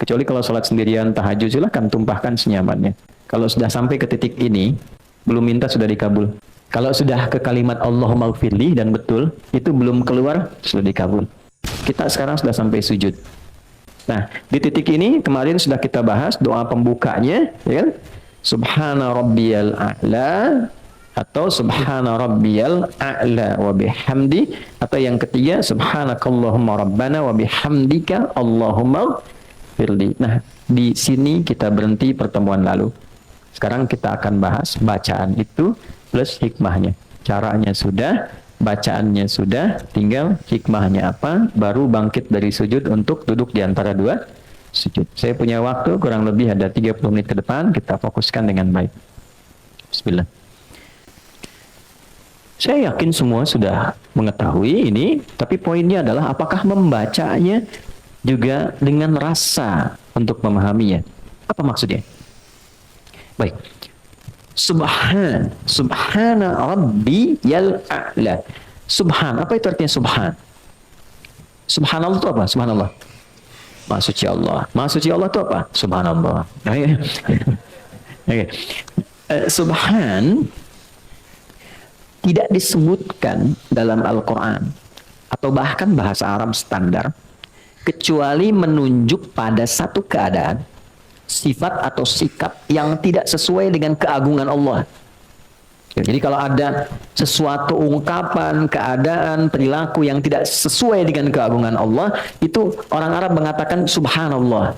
Kecuali kalau sholat sendirian tahajud, silahkan tumpahkan senyamannya. Kalau sudah sampai ke titik ini, belum minta sudah dikabul. Kalau sudah ke kalimat Allahumma gfirli dan betul, itu belum keluar, sudah dikabul. Kita sekarang sudah sampai sujud. Nah, di titik ini kemarin sudah kita bahas doa pembukanya, ya kan? Subhana rabbiyal a'la atau subhana rabbiyal a'la wa bihamdi, atau yang ketiga subhanakallahumma rabbana wa bihamdika Allahumma firli. Nah, di sini kita berhenti pertemuan lalu. Sekarang kita akan bahas bacaan itu plus hikmahnya. Caranya sudah, bacaannya sudah, tinggal hikmahnya apa, baru bangkit dari sujud untuk duduk di antara dua sujud. Saya punya waktu kurang lebih ada 30 menit ke depan, kita fokuskan dengan baik. Bismillah. Saya yakin semua sudah mengetahui ini, tapi poinnya adalah apakah membacanya juga dengan rasa untuk memahaminya. Apa maksudnya? Baik. Subhana rabbi yal a'la. Subhan, apa itu artinya subhan? Subhanallah itu apa? Subhanallah. Maha suci Allah. Maha suci Allah itu apa? Subhanallah. Okay. Subhan tidak disebutkan dalam Al-Quran atau bahkan bahasa Arab standar kecuali menunjuk pada satu keadaan, sifat atau sikap yang tidak sesuai dengan keagungan Allah. Jadi kalau ada sesuatu ungkapan, keadaan, perilaku yang tidak sesuai dengan keagungan Allah, itu orang Arab mengatakan subhanallah.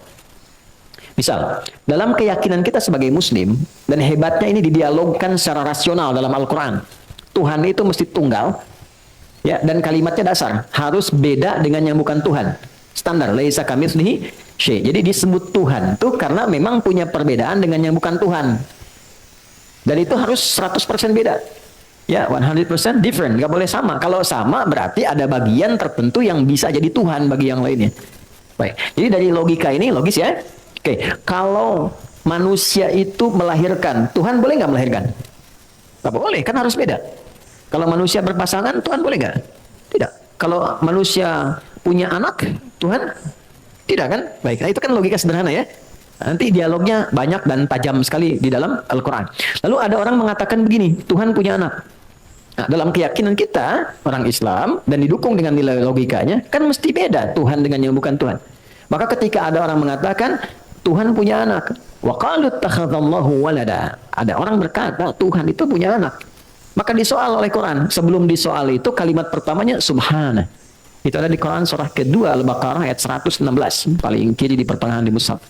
Misal, dalam keyakinan kita sebagai muslim, dan hebatnya ini didialogkan secara rasional dalam Al-Quran. Tuhan itu mesti tunggal, ya, dan kalimatnya dasar. Harus beda dengan yang bukan Tuhan. Standar, laisa kamitslihi syai'. Jadi disebut Tuhan tuh karena memang punya perbedaan dengan yang bukan Tuhan. Dan itu harus 100% beda. Ya, 100% different, nggak boleh sama. Kalau sama berarti ada bagian tertentu yang bisa jadi Tuhan bagi yang lainnya. Baik, jadi dari logika ini logis ya. Oke, kalau manusia itu melahirkan, Tuhan boleh nggak melahirkan? Nggak boleh, kan harus beda. Kalau manusia berpasangan, Tuhan boleh nggak? Tidak. Kalau manusia punya anak, Tuhan tidak kan? Baik, nah itu kan logika sederhana ya. Nanti dialognya banyak dan tajam sekali di dalam Al-Quran. Lalu ada orang mengatakan begini, Tuhan punya anak. Nah, dalam keyakinan kita, orang Islam, dan didukung dengan nilai logikanya, kan mesti beda Tuhan dengan yang bukan Tuhan. Maka ketika ada orang mengatakan, Tuhan punya anak, wa qalu ittakhadallahu walada. Ada orang berkata, Tuhan itu punya anak. Maka disoal oleh Quran. Sebelum disoal itu, kalimat pertamanya, subhana. Itu ada di Quran surah kedua, Al-Baqarah ayat 116. Paling kiri di pertengahan di mushaf.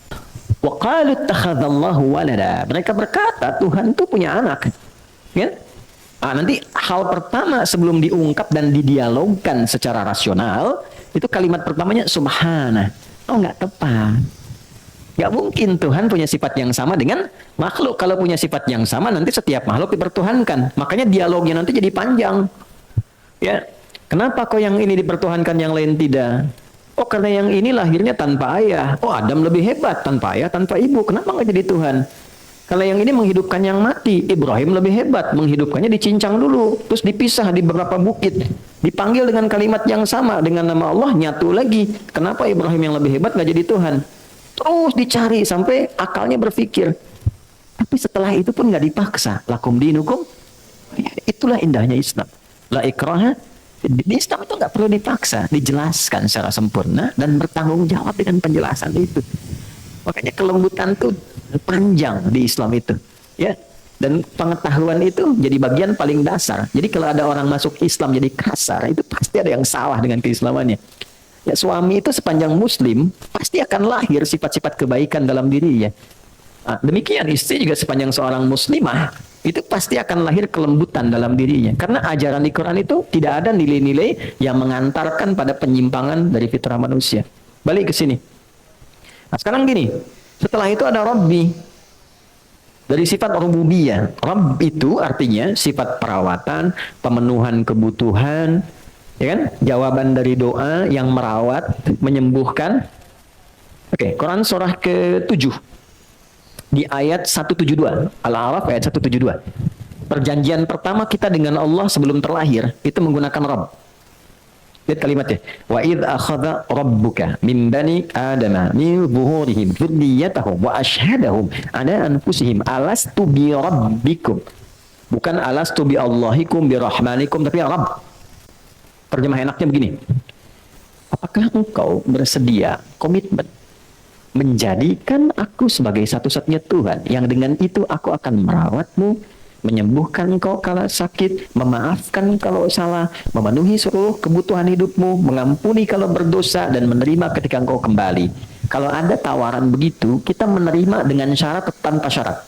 Wa qalu ittakhadallahu walada. Mereka berkata, Tuhan itu punya anak. Ya? Nah, nanti hal pertama sebelum diungkap dan didialogkan secara rasional, itu kalimat pertamanya, subhana. Oh, nggak tepat. Nggak mungkin Tuhan punya sifat yang sama dengan makhluk. Kalau punya sifat yang sama, nanti setiap makhluk dipertuhankan. Makanya dialognya nanti jadi panjang. Ya, kenapa kok yang ini dipertuhankan, yang lain tidak? Oh, karena yang ini lahirnya tanpa ayah. Oh, Adam lebih hebat tanpa ayah, tanpa ibu. Kenapa nggak jadi Tuhan? Kalau yang ini menghidupkan yang mati, Ibrahim lebih hebat. Menghidupkannya dicincang dulu, terus dipisah di beberapa bukit. Dipanggil dengan kalimat yang sama, dengan nama Allah, nyatu lagi. Kenapa Ibrahim yang lebih hebat nggak jadi Tuhan? Terus dicari sampai akalnya berpikir. Tapi setelah itu pun nggak dipaksa. Lakum dinukum. Itulah indahnya Islam. La ikraha. Di Islam itu nggak perlu dipaksa, dijelaskan secara sempurna dan bertanggung jawab dengan penjelasan itu. Makanya kelembutan itu panjang di Islam itu. Ya. Dan pengetahuan itu jadi bagian paling dasar. Jadi kalau ada orang masuk Islam jadi kasar, itu pasti ada yang salah dengan keislamannya. Ya, suami itu sepanjang muslim pasti akan lahir sifat-sifat kebaikan dalam dirinya. Nah, demikian istri juga sepanjang seorang muslimah itu pasti akan lahir kelembutan dalam dirinya. Karena ajaran di Quran itu tidak ada nilai-nilai yang mengantarkan pada penyimpangan dari fitrah manusia. Balik ke sini. Nah, sekarang gini, setelah itu ada Rabbi. Dari sifat rububiyah. Rabb itu artinya sifat perawatan, pemenuhan kebutuhan, ya kan? Jawaban dari doa yang merawat, menyembuhkan. Oke, Quran surah ke-7 di ayat 172, Al-A'raf ayat 172. Perjanjian pertama kita dengan Allah sebelum terlahir itu menggunakan Rabb. Lihat kalimatnya. Wa idh akhadha rabbuka min bani adama min zuhurihim dzurriyyatahum wa ashhadahum ala anfusihim alastu bi rabbikum. Bukan alastu bi Allahikum bi rahmanikum, tapi Rabb. Terjemah enaknya begini. Apakah engkau bersedia komitmen menjadikan aku sebagai satu-satunya Tuhan yang dengan itu aku akan merawatmu, menyembuhkan engkau kalau sakit, memaafkan kalau salah, memenuhi seluruh kebutuhan hidupmu, mengampuni kalau berdosa, dan menerima ketika engkau kembali. Kalau ada tawaran begitu, kita menerima dengan syarat atau tanpa syarat?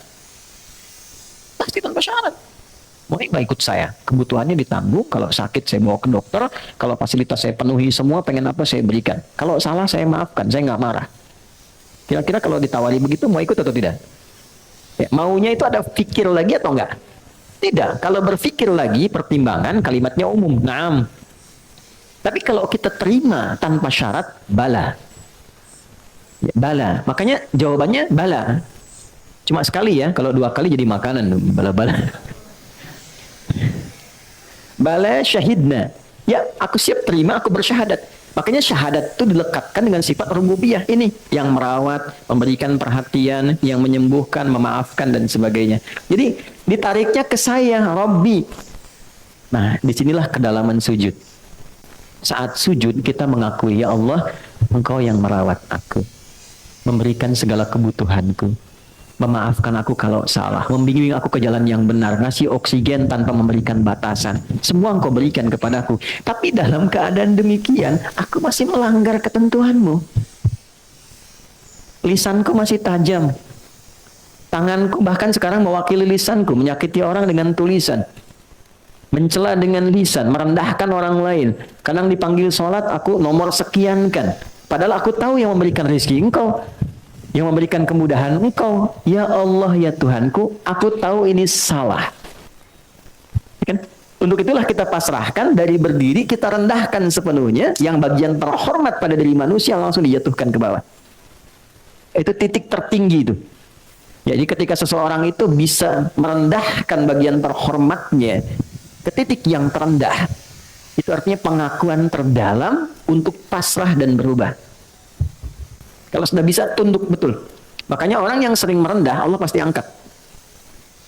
Pasti tanpa syarat. Mau ikut saya, kebutuhannya ditanggung, kalau sakit saya bawa ke dokter, kalau fasilitas saya penuhi semua, pengen apa saya berikan. Kalau salah saya maafkan, saya nggak marah. Kira-kira kalau ditawari begitu mau ikut atau tidak? Ya, maunya itu ada pikir lagi atau enggak? Tidak. Kalau berpikir lagi, pertimbangan kalimatnya umum. Naam. Tapi kalau kita terima tanpa syarat, bala. Ya, bala. Makanya jawabannya bala. Cuma sekali ya, kalau 2 kali jadi makanan. Bala-bala. Bala syahidna. Ya, aku siap terima, aku bersyahadat. Makanya syahadat itu dilekatkan dengan sifat rububiyah ini, yang merawat, memberikan perhatian, yang menyembuhkan, memaafkan dan sebagainya. Jadi ditariknya ke saya, Rabbi. Nah, disinilah kedalaman sujud. Saat sujud kita mengakui, ya Allah, Engkau yang merawat aku, memberikan segala kebutuhanku, memaafkan aku kalau salah, membimbing aku ke jalan yang benar, ngasih oksigen tanpa memberikan batasan. Semua Engkau berikan kepadaku. Tapi dalam keadaan demikian, aku masih melanggar ketentuanmu. Lisanku masih tajam. Tanganku bahkan sekarang mewakili lisanku, menyakiti orang dengan tulisan. Mencela dengan lisan, merendahkan orang lain. Kadang dipanggil sholat, aku nomor sekian kan. Padahal aku tahu yang memberikan rezeki Engkau, yang memberikan kemudahan Engkau. Ya Allah, ya Tuhanku, aku tahu ini salah. Kan? Untuk itulah kita pasrahkan, dari berdiri kita rendahkan sepenuhnya, yang bagian terhormat pada diri manusia langsung dijatuhkan ke bawah. Itu titik tertinggi itu. Jadi ketika seseorang itu bisa merendahkan bagian terhormatnya ke titik yang terendah, itu artinya pengakuan terdalam untuk pasrah dan berubah. Kalau sudah bisa, tunduk betul. Makanya orang yang sering merendah, Allah pasti angkat.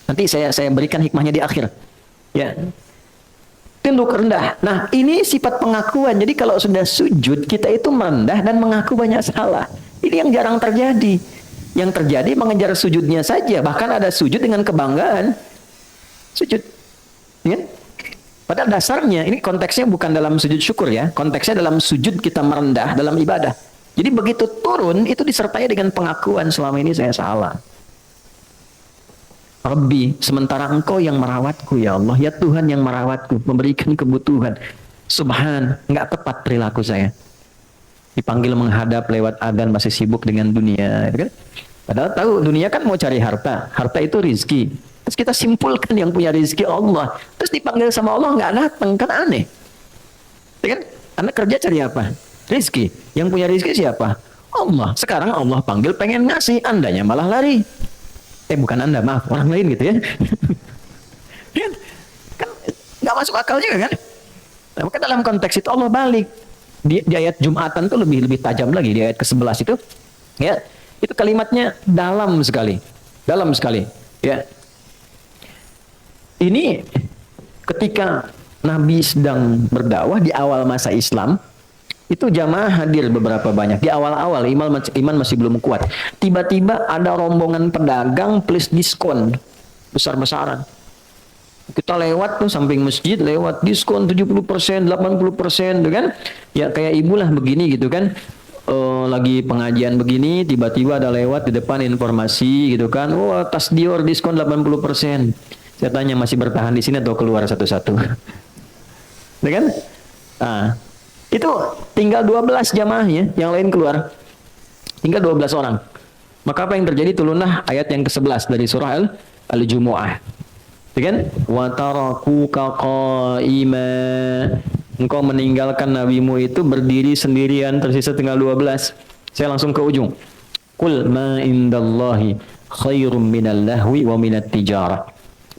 Nanti saya berikan hikmahnya di akhir. Ya, tunduk rendah. Nah, ini sifat pengakuan. Jadi kalau sudah sujud, kita itu merendah dan mengaku banyak salah. Ini yang jarang terjadi. Yang terjadi mengejar sujudnya saja. Bahkan ada sujud dengan kebanggaan. Sujud. Ya? Padahal dasarnya, ini konteksnya bukan dalam sujud syukur ya. Konteksnya dalam sujud kita merendah, dalam ibadah. Jadi begitu turun, itu disertai dengan pengakuan, selama ini saya salah. Rabbi, sementara Engkau yang merawatku, ya Allah. Ya Tuhan yang merawatku, memberikan kebutuhan. Subhan, nggak tepat perilaku saya. Dipanggil menghadap lewat adzan, masih sibuk dengan dunia. Kan? Padahal tahu, dunia kan mau cari harta. Harta itu rizki. Terus kita simpulkan yang punya rizki Allah. Terus dipanggil sama Allah, nggak datang. Kan aneh. Ya kan? Anak kerja cari apa? Rizki. Yang punya rizki siapa? Allah. Sekarang Allah panggil pengen ngasih, andanya malah lari. Bukan Anda, maaf, orang lain gitu ya. Kan nggak masuk akal juga kan? Nah, maka dalam konteks itu Allah balik. Di ayat Jumatan itu lebih tajam lagi, di ayat ke-11 itu. Ya, itu kalimatnya dalam sekali. Dalam sekali. Ya. Ini ketika Nabi sedang berdakwah di awal masa Islam, itu jamaah hadir beberapa banyak. Di awal-awal iman masih belum kuat. Tiba-tiba ada rombongan pedagang plus diskon besar-besaran. Kita lewat tuh samping masjid, lewat diskon 70%, 80%, tuh kan? Ya kayak ibu lah begini gitu kan. Lagi pengajian begini, tiba-tiba ada lewat di depan informasi gitu kan. Wah, tas Dior diskon 80%. Saya tanya, masih bertahan di sini atau keluar satu-satu? Tuh kan? Nah, itu tinggal 12 jamaahnya, yang lain keluar. Tinggal 12 orang. Maka apa yang terjadi? Turunlah ayat yang ke-11 dari surah Al-Jumu'ah. Kan? Wa tarakuka qaima. Engkau meninggalkan nabimu itu berdiri sendirian, tersisa tinggal 12. Saya langsung ke ujung. Qul ma indallahi khairum minal lahwi wa minat tijarah.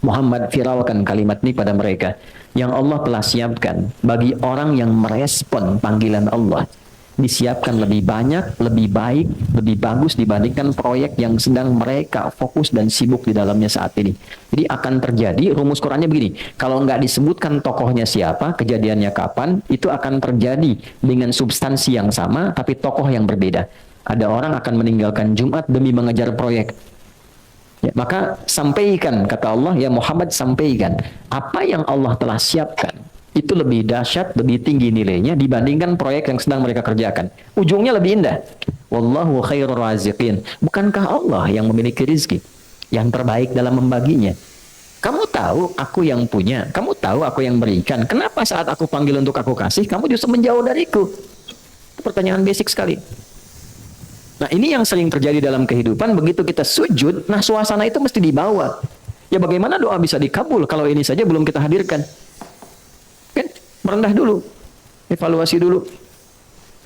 Muhammad viralkan kalimat ini pada mereka. Yang Allah telah siapkan bagi orang yang merespon panggilan Allah, disiapkan lebih banyak, lebih baik, lebih bagus dibandingkan proyek yang sedang mereka fokus dan sibuk di dalamnya saat ini. Jadi akan terjadi, rumus Qurannya begini, kalau nggak disebutkan tokohnya siapa, kejadiannya kapan, itu akan terjadi dengan substansi yang sama, tapi tokoh yang berbeda. Ada orang akan meninggalkan Jumat demi mengejar proyek. Ya, maka sampaikan, kata Allah, ya Muhammad sampaikan, apa yang Allah telah siapkan, itu lebih dahsyat, lebih tinggi nilainya dibandingkan proyek yang sedang mereka kerjakan. Ujungnya lebih indah. Wallahu khairur raziqin. Bukankah Allah yang memiliki rizki, yang terbaik dalam membaginya? Kamu tahu aku yang punya, kamu tahu aku yang berikan. Kenapa saat aku panggil untuk aku kasih, kamu justru menjauh dariku? Pertanyaan basic sekali. Nah ini yang sering terjadi dalam kehidupan, begitu kita sujud, nah suasana itu mesti dibawa. Ya bagaimana doa bisa dikabul kalau ini saja belum kita hadirkan? Kan merendah dulu, evaluasi dulu.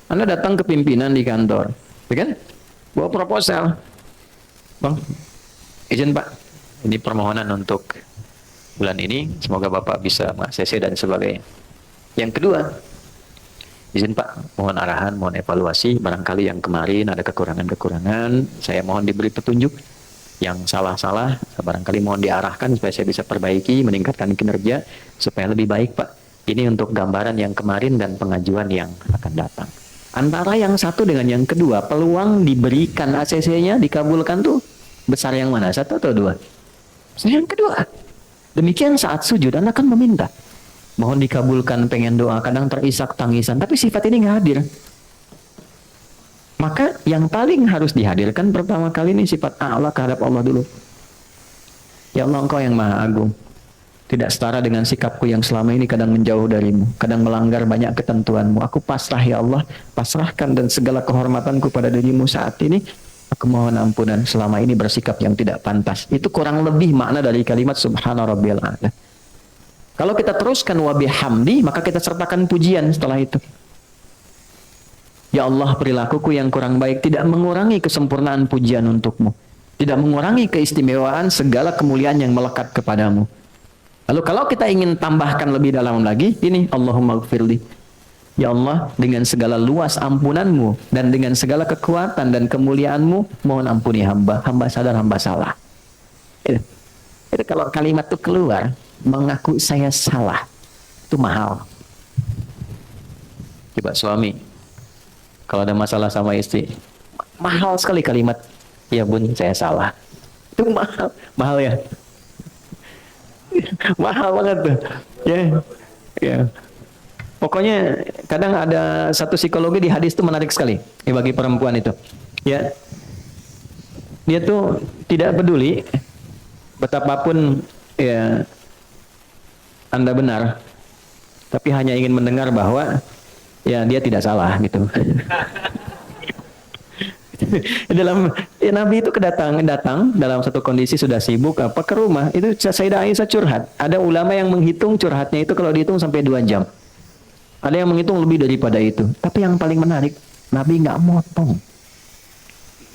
Anda datang ke pimpinan di kantor, ya kan? Bawa proposal. Bang, izin Pak, ini permohonan untuk bulan ini, semoga Bapak bisa meng-ACC dan sebagainya. Yang kedua, izin Pak, mohon arahan, mohon evaluasi, barangkali yang kemarin ada kekurangan-kekurangan, saya mohon diberi petunjuk, yang salah-salah, barangkali mohon diarahkan supaya saya bisa perbaiki, meningkatkan kinerja, supaya lebih baik Pak. Ini untuk gambaran yang kemarin dan pengajuan yang akan datang. Antara yang satu dengan yang kedua, peluang diberikan ACC-nya, dikabulkan tuh besar yang mana? Satu atau dua? Yang kedua. Demikian saat sujud, Anda kan meminta. Mohon dikabulkan, pengen doa, kadang terisak tangisan, tapi sifat ini nggak hadir. Maka yang paling harus dihadirkan pertama kali ini sifat Allah kehadap Allah dulu. Ya Allah, Engkau yang Maha Agung. Tidak setara dengan sikapku yang selama ini kadang menjauh darimu, kadang melanggar banyak ketentuanmu. Aku pasrah ya Allah, pasrahkan dan segala kehormatanku pada dirimu saat ini. Aku mohon ampunan selama ini bersikap yang tidak pantas. Itu kurang lebih makna dari kalimat Subhana Rabbiyal A'la. Kalau kita teruskan wa bihamdi, maka kita sertakan pujian setelah itu. Ya Allah, perilakuku yang kurang baik tidak mengurangi kesempurnaan pujian untukmu. Tidak mengurangi keistimewaan segala kemuliaan yang melekat kepadamu. Lalu kalau kita ingin tambahkan lebih dalam lagi, ini Allahumma gfirli. Ya Allah, dengan segala luas ampunanmu dan dengan segala kekuatan dan kemuliaanmu, mohon ampuni hamba. Hamba sadar, hamba salah. Itu kalau kalimat itu keluar, mengaku saya salah, itu mahal. Coba suami, kalau ada masalah sama istri, mahal sekali kalimat, ya bun saya salah. Itu mahal, mahal ya. Mahal banget tuh. Ya, ya. Pokoknya kadang ada satu psikologi di hadis itu menarik sekali ya, bagi perempuan itu. Ya, dia tuh tidak peduli betapapun ya Anda benar, tapi hanya ingin mendengar bahwa ya dia tidak salah gitu. Dalam ya, Nabi itu datang dalam satu kondisi sudah sibuk apa ke rumah, itu Sayyidah Aisyah curhat. Ada ulama yang menghitung curhatnya itu kalau dihitung sampai 2 jam. Ada yang menghitung lebih daripada itu. Tapi yang paling menarik, Nabi nggak motong.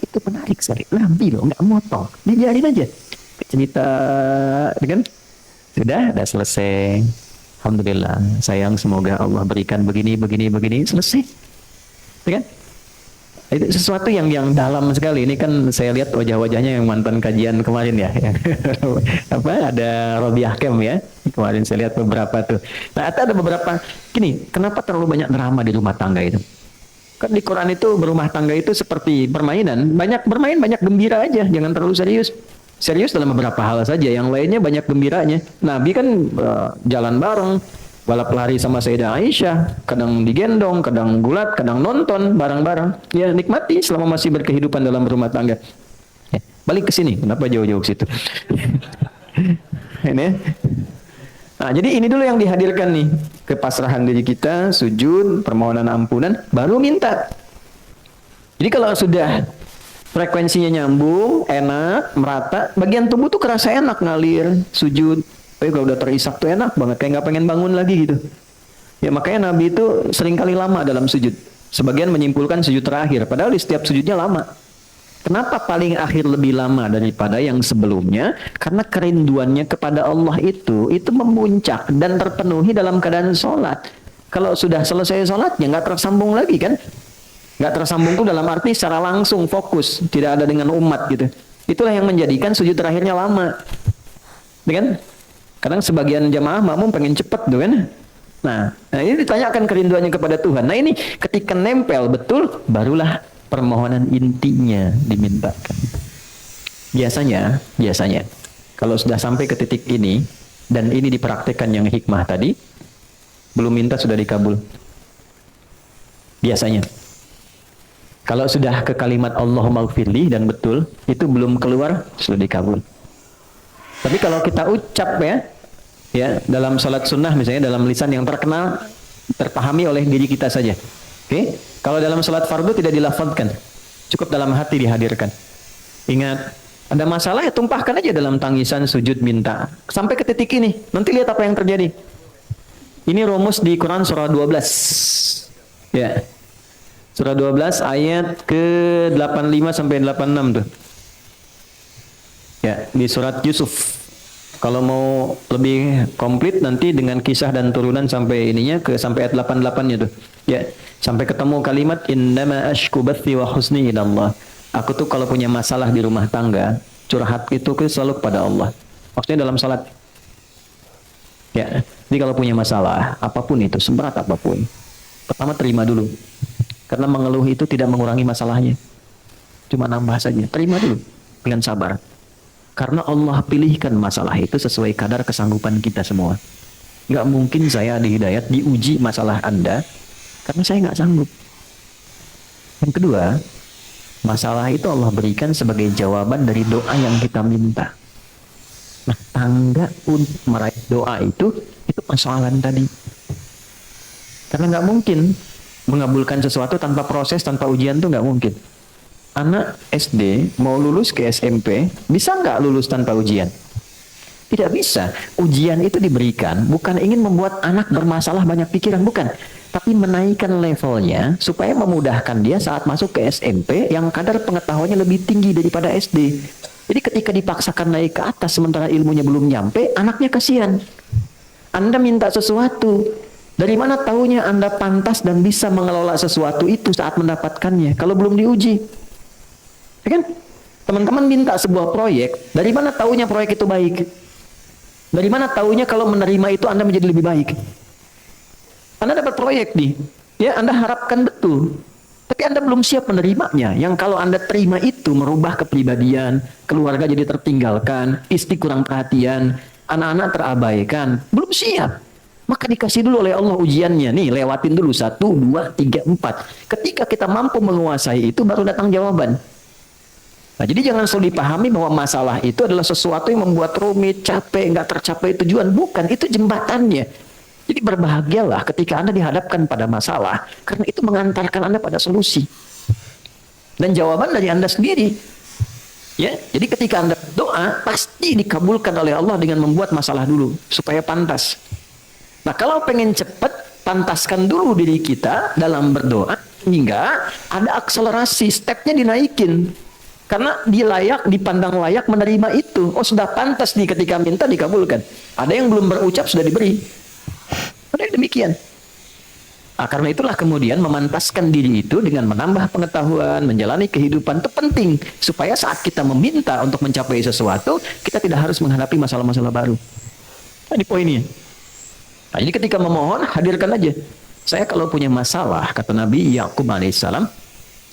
Itu menarik sekali. Nabi loh nggak motong, dibiarin aja cerita, kan? Sudah selesai. Alhamdulillah, sayang, semoga Allah berikan begini, selesai. Kan? Itu sesuatu yang dalam sekali. Ini kan saya lihat wajah-wajahnya yang mantan kajian kemarin ya. Ada Robi Hakem ya. Kemarin saya lihat beberapa tuh. Nah, ada beberapa. Gini, kenapa terlalu banyak drama di rumah tangga itu? Kan di Quran itu berumah tangga itu seperti permainan. Banyak bermain, banyak gembira aja. Jangan terlalu serius. Serius dalam beberapa hal saja. Yang lainnya banyak gembiranya. Nabi kan jalan bareng. Balap lari sama Sayyidah Aisyah, kadang digendong, kadang gulat, kadang nonton bareng-bareng. Ya nikmati selama masih berkehidupan dalam rumah tangga. Balik ke sini, kenapa jauh-jauh ke situ? Ini. Nah, jadi ini dulu yang dihadirkan nih, kepasrahan diri kita, sujud, permohonan ampunan, baru minta. Jadi kalau sudah frekuensinya nyambung, enak, merata, bagian tubuh tuh kerasa enak ngalir, sujud. Tapi kalau udah terisak tuh enak banget, kayak nggak pengen bangun lagi gitu. Ya makanya Nabi itu sering kali lama dalam sujud. Sebagian menyimpulkan sujud terakhir, padahal di setiap sujudnya lama. Kenapa paling akhir lebih lama daripada yang sebelumnya? Karena kerinduannya kepada Allah itu memuncak dan terpenuhi dalam keadaan sholat. Kalau sudah selesai sholatnya nggak tersambung lagi kan? Nggak tersambung tuh dalam arti secara langsung fokus, tidak ada dengan umat gitu. Itulah yang menjadikan sujud terakhirnya lama. Kan? Kadang sebagian jamaah makmum pengen cepet tuh kan? Nah, ini ditanyakan kerinduannya kepada Tuhan. Nah ini ketika nempel betul, barulah permohonan intinya dimintakan. Biasanya, kalau sudah sampai ke titik ini, dan ini dipraktekkan yang hikmah tadi, belum minta sudah dikabul. Biasanya. Kalau sudah ke kalimat Allahumma gfirli dan betul, itu belum keluar, sudah dikabul. Tapi kalau kita ucap ya dalam salat sunnah misalnya, dalam lisan yang terkenal, terpahami oleh diri kita saja. Oke? Kalau dalam salat fardu tidak dilafadzkan, cukup dalam hati dihadirkan. Ingat, ada masalah ya tumpahkan aja dalam tangisan, sujud, minta. Sampai ke titik ini, nanti lihat apa yang terjadi. Ini rumus di Quran surah 12. Ya. Surah 12 ayat ke-85 sampai 86 tuh. Ya, di surat Yusuf. Kalau mau lebih komplit nanti dengan kisah dan turunan sampai ininya sampai ayat 88-nya tuh. Ya, sampai ketemu kalimat innama ashku bathi wa husni ilallah. Aku tuh kalau punya masalah di rumah tangga, curhat itu selalu kepada Allah. Maksudnya dalam salat. Ya, jadi kalau punya masalah apapun itu, seberat apapun, pertama terima dulu. Karena mengeluh itu tidak mengurangi masalahnya. Cuma nambah saja. Terima dulu dengan sabar. Karena Allah pilihkan masalah itu sesuai kadar kesanggupan kita semua. Nggak mungkin saya di hidayat diuji masalah Anda karena saya nggak sanggup. Yang kedua, masalah itu Allah berikan sebagai jawaban dari doa yang kita minta. Nah, tangga untuk meraih doa itu persoalan tadi. Karena nggak mungkin mengabulkan sesuatu tanpa proses, tanpa ujian tuh nggak mungkin. Anak SD mau lulus ke SMP, bisa nggak lulus tanpa ujian? Tidak bisa. Ujian itu diberikan bukan ingin membuat anak bermasalah banyak pikiran, bukan. Tapi menaikkan levelnya supaya memudahkan dia saat masuk ke SMP yang kadar pengetahuannya lebih tinggi daripada SD. Jadi ketika dipaksakan naik ke atas sementara ilmunya belum nyampe, anaknya kasihan. Anda minta sesuatu, dari mana taunya Anda pantas dan bisa mengelola sesuatu itu saat mendapatkannya kalau belum diuji? Ya kan? Teman-teman minta sebuah proyek, dari mana taunya proyek itu baik? Dari mana taunya kalau menerima itu Anda menjadi lebih baik? Anda dapat proyek nih, ya Anda harapkan betul, tapi Anda belum siap menerimanya. Yang kalau Anda terima itu merubah kepribadian, keluarga jadi tertinggalkan, istri kurang perhatian, anak-anak terabaikan, belum siap. Maka dikasih dulu oleh Allah ujiannya nih, lewatin dulu 1, 2, 3, 4. Ketika kita mampu menguasai itu, baru datang jawaban. Nah, jadi jangan selalu dipahami bahwa masalah itu adalah sesuatu yang membuat rumit, capek, nggak tercapai tujuan. Bukan, itu jembatannya. Jadi berbahagialah ketika Anda dihadapkan pada masalah, karena itu mengantarkan Anda pada solusi. Dan jawaban dari Anda sendiri. Ya, jadi ketika Anda berdoa, pasti dikabulkan oleh Allah dengan membuat masalah dulu, supaya pantas. Nah, kalau pengen cepat, pantaskan dulu diri kita dalam berdoa, hingga ada akselerasi, stepnya dinaikin. Karena dia layak, dipandang layak menerima itu. Oh, sudah pantas nih ketika minta dikabulkan. Ada yang belum berucap sudah diberi. Ada yang demikian. Nah, karena itulah kemudian memantaskan diri itu dengan menambah pengetahuan, menjalani kehidupan itu penting. Supaya saat kita meminta untuk mencapai sesuatu, kita tidak harus menghadapi masalah-masalah baru. Ini poinnya. Nah, jadi ketika memohon, hadirkan aja. Saya kalau punya masalah, kata Nabi Yakub alaihissalam,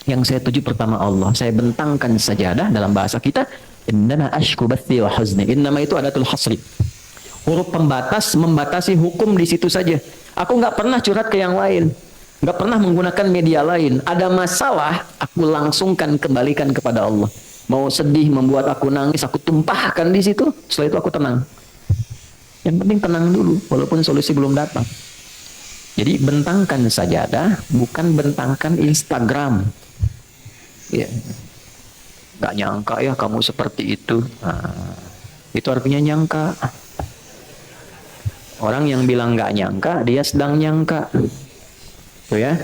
yang saya tuju pertama Allah, saya bentangkan sajadah dalam bahasa kita, innama ashku bathi wa huzni. Innama itu adatul hasri. Huruf pembatas membatasi hukum di situ saja. Aku nggak pernah curhat ke yang lain, nggak pernah menggunakan media lain. Ada masalah, aku langsungkan kembalikan kepada Allah. Mau sedih, membuat aku nangis, aku tumpahkan di situ. Setelah itu aku tenang. Yang penting tenang dulu, walaupun solusi belum datang. Jadi bentangkan sajadah, bukan bentangkan Instagram. Ya, nggak nyangka ya kamu seperti itu. Nah, itu artinya nyangka. Orang yang bilang nggak nyangka, dia sedang nyangka. Tuh ya.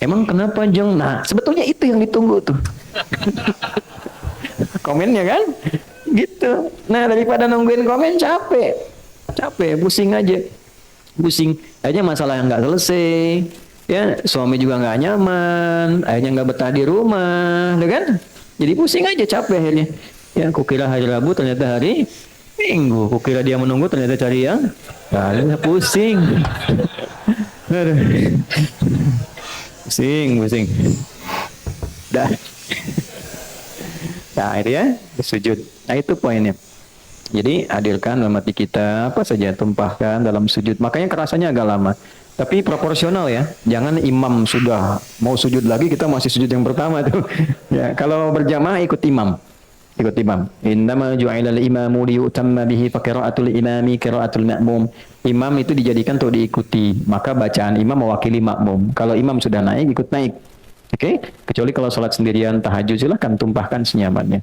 Emang kenapa Jeng? Nah, sebetulnya itu yang ditunggu tuh. Komennya kan? Gitu. Nah, daripada nungguin komen capek. Capek, pusing aja. Pusing. Akhirnya masalah yang nggak selesai. Ya, suami juga nggak nyaman. Akhirnya nggak betah di rumah. Ya kan? Jadi pusing aja, capek akhirnya. Ya, kukira hari Rabu ternyata hari Minggu. Kukira dia menunggu ternyata cari yang lalu pusing. Aduh. Pusing, pusing. Dah. Nah, itu ya, sujud. Nah, itu poinnya. Jadi, hadirkan dalam hati kita, apa saja, tumpahkan dalam sujud. Makanya kerasanya agak lama. Tapi proporsional ya. Jangan imam sudah mau sujud lagi, kita masih sujud yang pertama tuh. Ya, kalau berjamaah ikut imam. Ikut imam. Innama ju'ilal imamu liyutamma bihi fa qira'atul imami qira'atul ma'mum. Imam itu dijadikan untuk diikuti. Maka bacaan imam mewakili makmum. Kalau imam sudah naik, ikut naik. Oke? Kecuali kalau sholat sendirian tahajud, silahkan tumpahkan senyamannya.